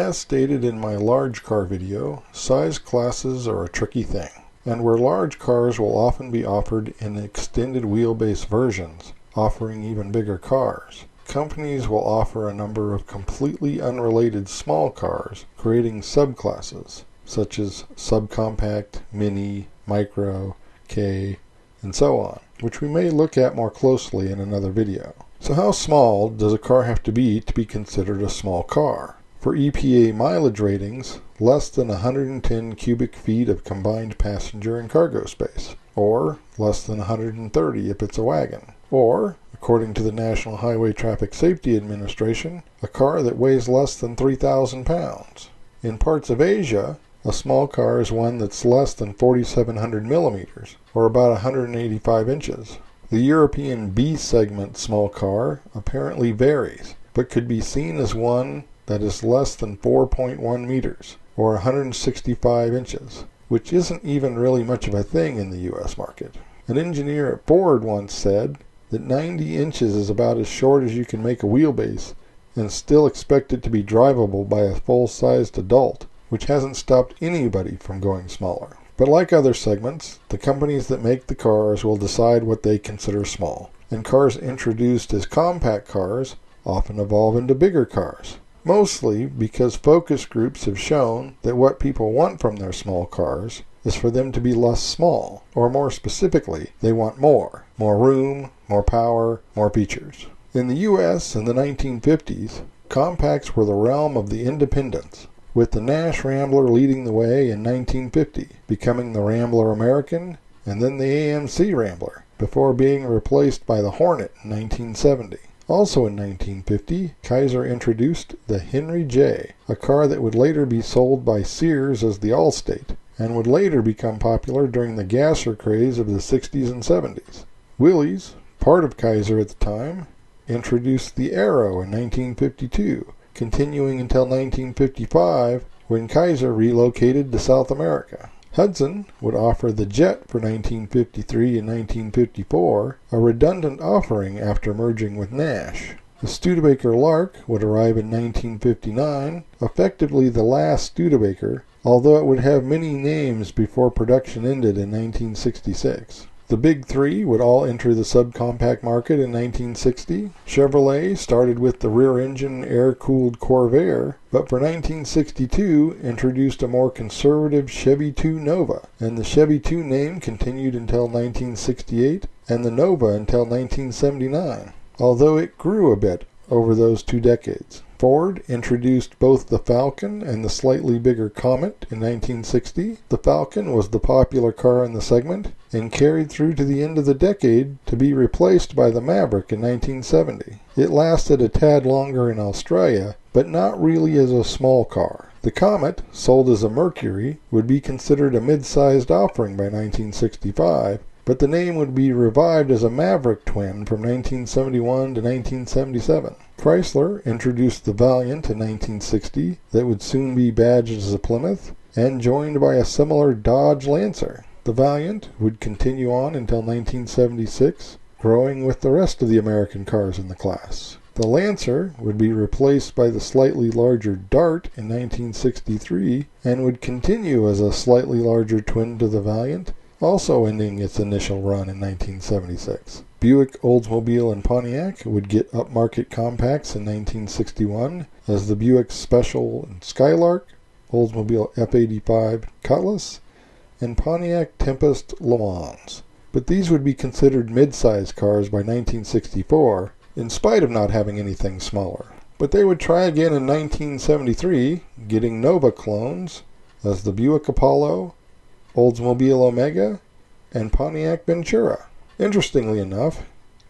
As stated in my large car video, size classes are a tricky thing, and where large cars will often be offered in extended wheelbase versions, offering even bigger cars, companies will offer a number of completely unrelated small cars, creating subclasses, such as subcompact, mini, micro, K, and so on, which we may look at more closely in another video. So how small does a car have to be considered a small car? For EPA mileage ratings, less than 110 cubic feet of combined passenger and cargo space, or less than 130 if it's a wagon, or, according to the National Highway Traffic Safety Administration, a car that weighs less than 3,000 pounds. In parts of Asia, a small car is one that's less than 4,700 millimeters, or about 185 inches. The European B segment small car apparently varies, but could be seen as one that is less than 4.1 meters, or 165 inches, which isn't even really much of a thing in the U.S. market. An engineer at Ford once said that 90 inches is about as short as you can make a wheelbase and still expect it to be drivable by a full-sized adult, which hasn't stopped anybody from going smaller. But like other segments, the companies that make the cars will decide what they consider small, and cars introduced as compact cars often evolve into bigger cars. Mostly because focus groups have shown that what people want from their small cars is for them to be less small, or more specifically, they want more room, more power, more features. In the U.S. in the 1950s, compacts were the realm of the independents, with the Nash Rambler leading the way in 1950, becoming the Rambler American, and then the AMC Rambler, before being replaced by the Hornet in 1970. Also in 1950, Kaiser introduced the Henry J, a car that would later be sold by Sears as the Allstate, and would later become popular during the gasser craze of the 60s and 70s. Willys, part of Kaiser at the time, introduced the Aero in 1952, continuing until 1955 when Kaiser relocated to South America. Hudson would offer the Jet for 1953 and 1954, a redundant offering after merging with Nash. The Studebaker Lark would arrive in 1959, effectively the last Studebaker, although it would have many names before production ended in 1966. The Big Three would all enter the subcompact market in 1960. Chevrolet started with the rear-engine air-cooled Corvair, but for 1962 introduced a more conservative Chevy 2 Nova, and the Chevy 2 name continued until 1968, and the Nova until 1979, although it grew a bit over those 2 decades. Ford introduced both the Falcon and the slightly bigger Comet in 1960. The Falcon was the popular car in the segment and carried through to the end of the decade to be replaced by the Maverick in 1970. It lasted a tad longer in Australia, but not really as a small car. The Comet, sold as a Mercury, would be considered a mid-sized offering by 1965, but the name would be revived as a Maverick twin from 1971 to 1977. Chrysler introduced the Valiant in 1960 that would soon be badged as a Plymouth, and joined by a similar Dodge Lancer. The Valiant would continue on until 1976, growing with the rest of the American cars in the class. The Lancer would be replaced by the slightly larger Dart in 1963, and would continue as a slightly larger twin to the Valiant, also ending its initial run in 1976. Buick, Oldsmobile, and Pontiac would get upmarket compacts in 1961 as the Buick Special and Skylark, Oldsmobile F85 Cutlass, and Pontiac Tempest Le Mans. But these would be considered mid-size cars by 1964, in spite of not having anything smaller. But they would try again in 1973, getting Nova clones as the Buick Apollo, Oldsmobile Omega, and Pontiac Ventura. Interestingly enough,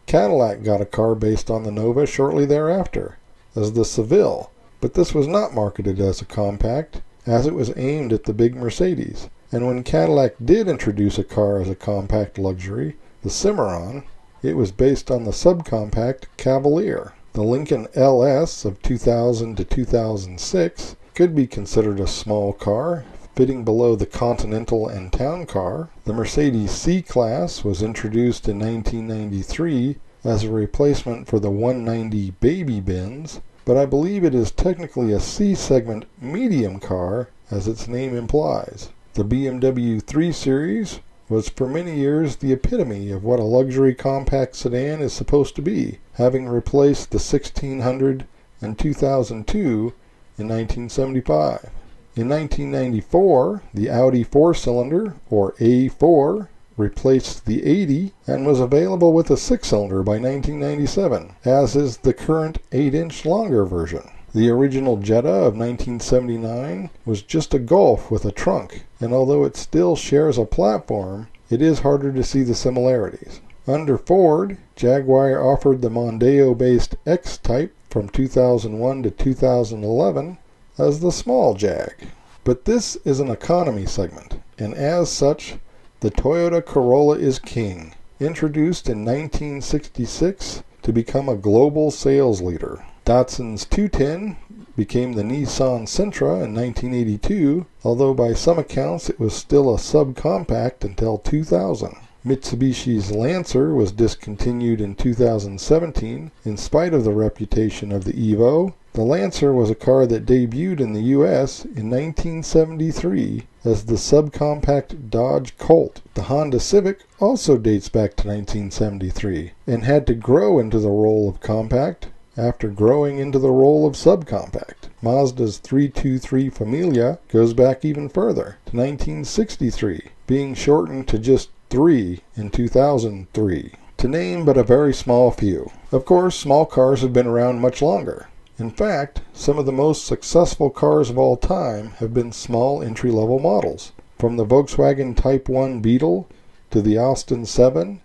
Cadillac got a car based on the Nova shortly thereafter, as the Seville, but this was not marketed as a compact, as it was aimed at the big Mercedes. And when Cadillac did introduce a car as a compact luxury, the Cimarron, it was based on the subcompact Cavalier. The Lincoln LS of 2000 to 2006 could be considered a small car, fitting below the Continental and Town Car. The Mercedes C-Class was introduced in 1993 as a replacement for the 190 Baby Benz, but I believe it is technically a C-segment medium car, as its name implies. The BMW 3 Series was for many years the epitome of what a luxury compact sedan is supposed to be, having replaced the 1600 and 2002 in 1975. In 1994, the Audi 4-cylinder, or A4, replaced the 80 and was available with a 6-cylinder by 1997, as is the current 8-inch longer version. The original Jetta of 1979 was just a Golf with a trunk, and although it still shares a platform, it is harder to see the similarities. Under Ford, Jaguar offered the Mondeo-based X-Type from 2001 to 2011 as the small Jag. But this is an economy segment, and as such, the Toyota Corolla is king, introduced in 1966 to become a global sales leader. Datsun's 210 became the Nissan Sentra in 1982, although by some accounts it was still a subcompact until 2000. Mitsubishi's Lancer was discontinued in 2017 in spite of the reputation of the Evo. The Lancer was a car that debuted in the US in 1973 as the subcompact Dodge Colt. The Honda Civic also dates back to 1973 and had to grow into the role of compact after growing into the role of subcompact. Mazda's 323 Familia goes back even further, to 1963, being shortened to just 3 in 2003, to name but a very small few. Of course, small cars have been around much longer. In fact, some of the most successful cars of all time have been small entry-level models, from the Volkswagen Type 1 Beetle to the Austin 7,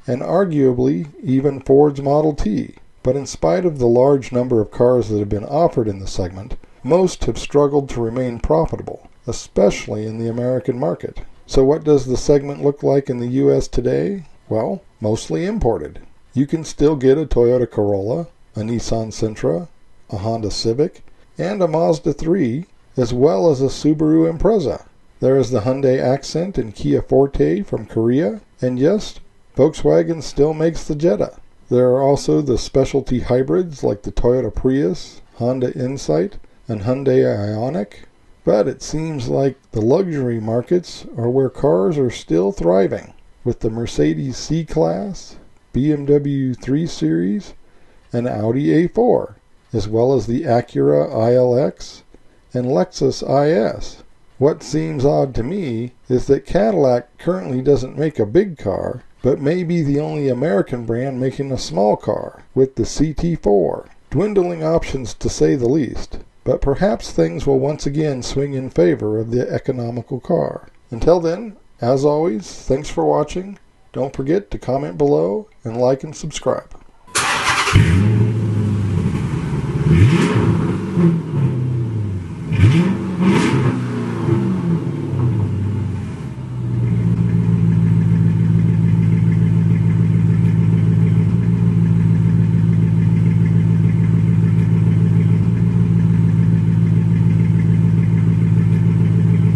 and arguably even Ford's Model T. But in spite of the large number of cars that have been offered in the segment, most have struggled to remain profitable, especially in the American market. So what does the segment look like in the US today? Well, mostly imported. You can still get a Toyota Corolla, a Nissan Sentra, a Honda Civic, and a Mazda 3, as well as a Subaru Impreza. There is the Hyundai Accent and Kia Forte from Korea, and yes, Volkswagen still makes the Jetta. There are also the specialty hybrids like the Toyota Prius, Honda Insight, and Hyundai Ioniq. But it seems like the luxury markets are where cars are still thriving, with the Mercedes C-Class, BMW 3 Series, and Audi A4, as well as the Acura ILX and Lexus IS. What seems odd to me is that Cadillac currently doesn't make a big car, but may be the only American brand making a small car, with the CT4. Dwindling options to say the least, but perhaps things will once again swing in favor of the economical car. Until then, as always, thanks for watching. Don't forget to comment below and like and subscribe.